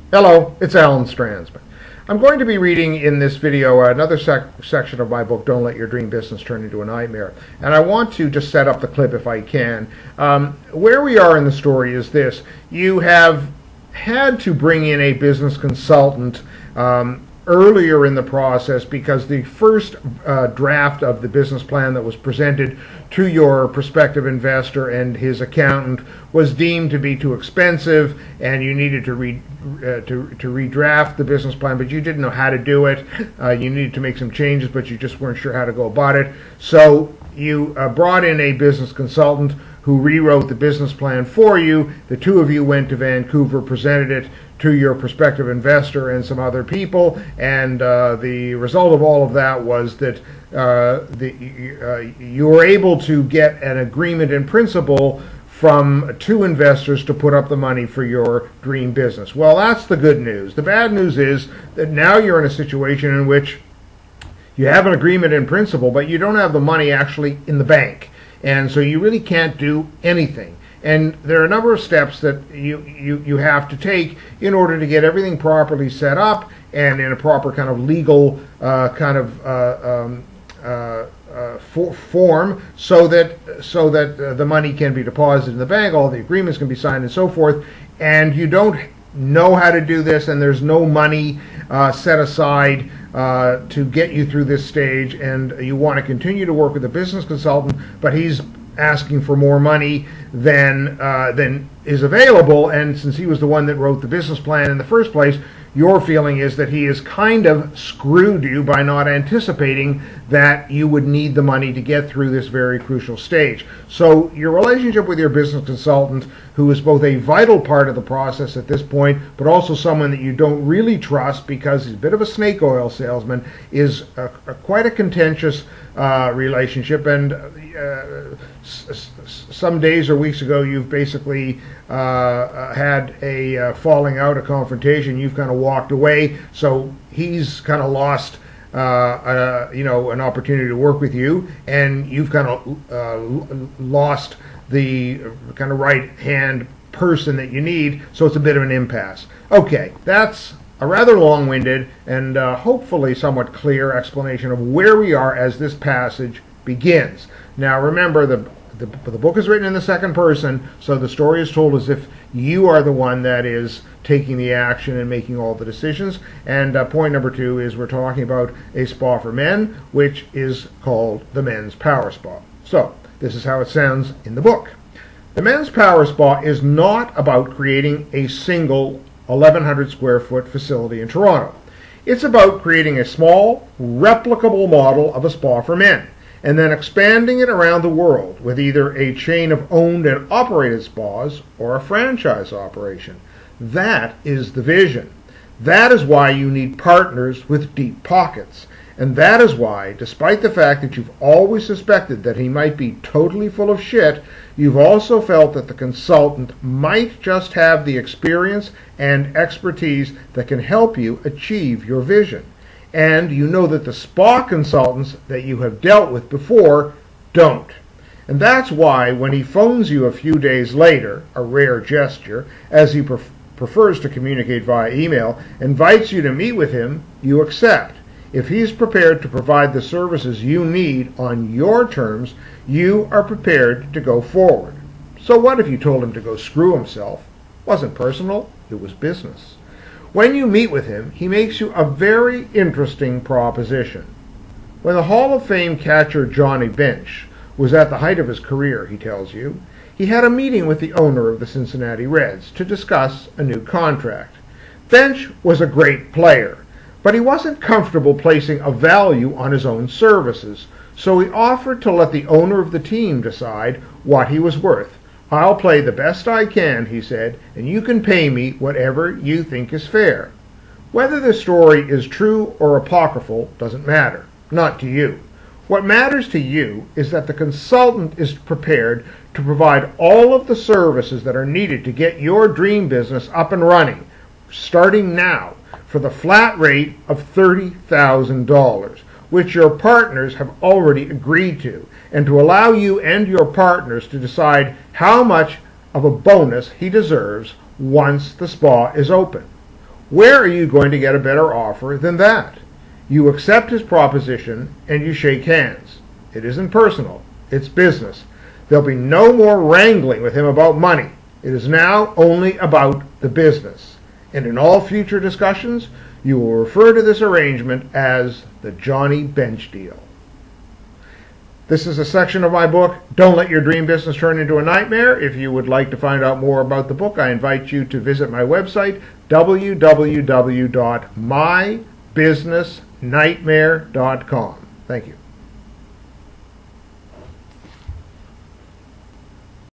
Hello, it's Alan Stransman. I'm going to be reading in this video another section of my book, Don't Let Your Dream Business Turn Into a Nightmare. And I want to just set up the clip if I can. Where we are in the story is this. You have had to bring in a business consultant earlier in the process because the first draft of the business plan that was presented to your prospective investor and his accountant was deemed to be too expensive, and you needed to redraft the business plan, but you didn't know how to do it. You needed to make some changes, but you just weren't sure how to go about it. So you brought in a business consultant who rewrote the business plan for you. The two of you went to Vancouver, presented it to your prospective investor and some other people, and the result of all of that was that you were able to get an agreement in principle from two investors to put up the money for your dream business. Well, that's the good news. The bad news is that now you're in a situation in which you have an agreement in principle, but you don't have the money actually in the bank, and so you really can't do anything. And there are a number of steps that you have to take in order to get everything properly set up and in a proper kind of legal form, so that the money can be deposited in the bank, all the agreements can be signed and so forth. And you don't know how to do this, and there's no money set aside to get you through this stage, and you want to continue to work with a business consultant, but he's asking for more money than is available, and since he was the one that wrote the business plan in the first place, your feeling is that he has kind of screwed you by not anticipating that you would need the money to get through this very crucial stage. So your relationship with your business consultant, who is both a vital part of the process at this point, but also someone that you don't really trust because he's a bit of a snake oil salesman, is quite a contentious relationship. And some days or weeks ago, you've basically had a falling out, a confrontation. You've kind of walked away, so he's kind of lost an opportunity to work with you, and you've kind of lost the kind of right hand person that you need, so it's a bit of an impasse. Okay, that's a rather long-winded and hopefully somewhat clear explanation of where we are as this passage begins. Now remember, the book is written in the second person, so the story is told as if you are the one that is taking the action and making all the decisions. And point number 2 is we're talking about a spa for men, which is called the Men's Power Spa. So this is how it sounds in the book. The Men's Power Spa is not about creating a single 1,100 square foot facility in Toronto. It's about creating a small, replicable model of a spa for men, and then expanding it around the world with either a chain of owned and operated spas or a franchise operation. That is the vision. That is why you need partners with deep pockets. And that is why, despite the fact that you've always suspected that he might be totally full of shit, you've also felt that the consultant might just have the experience and expertise that can help you achieve your vision. And you know that the spa consultants that you have dealt with before don't. And that's why when he phones you a few days later, a rare gesture, as he prefers to communicate via email, invites you to meet with him, you accept. If he's prepared to provide the services you need on your terms, you are prepared to go forward. So what if you told him to go screw himself? It wasn't personal, it was business. When you meet with him, he makes you a very interesting proposition. When the Hall of Fame catcher Johnny Bench was at the height of his career, he tells you, he had a meeting with the owner of the Cincinnati Reds to discuss a new contract. Bench was a great player, but he wasn't comfortable placing a value on his own services, so he offered to let the owner of the team decide what he was worth. I'll play the best I can, he said, and you can pay me whatever you think is fair. Whether the story is true or apocryphal doesn't matter, not to you. What matters to you is that the consultant is prepared to provide all of the services that are needed to get your dream business up and running, starting now, for the flat rate of $30,000, which your partners have already agreed to, and to allow you and your partners to decide how much of a bonus he deserves once the spa is open. Where are you going to get a better offer than that? You accept his proposition and you shake hands. It isn't personal. It's business. There'll be no more wrangling with him about money. It is now only about the business. And in all future discussions, you will refer to this arrangement as the Johnny Bench deal. This is a section of my book, Don't Let Your Dream Business Turn Into a Nightmare. If you would like to find out more about the book, I invite you to visit my website, www.mybusinessnightmare.com. Thank you.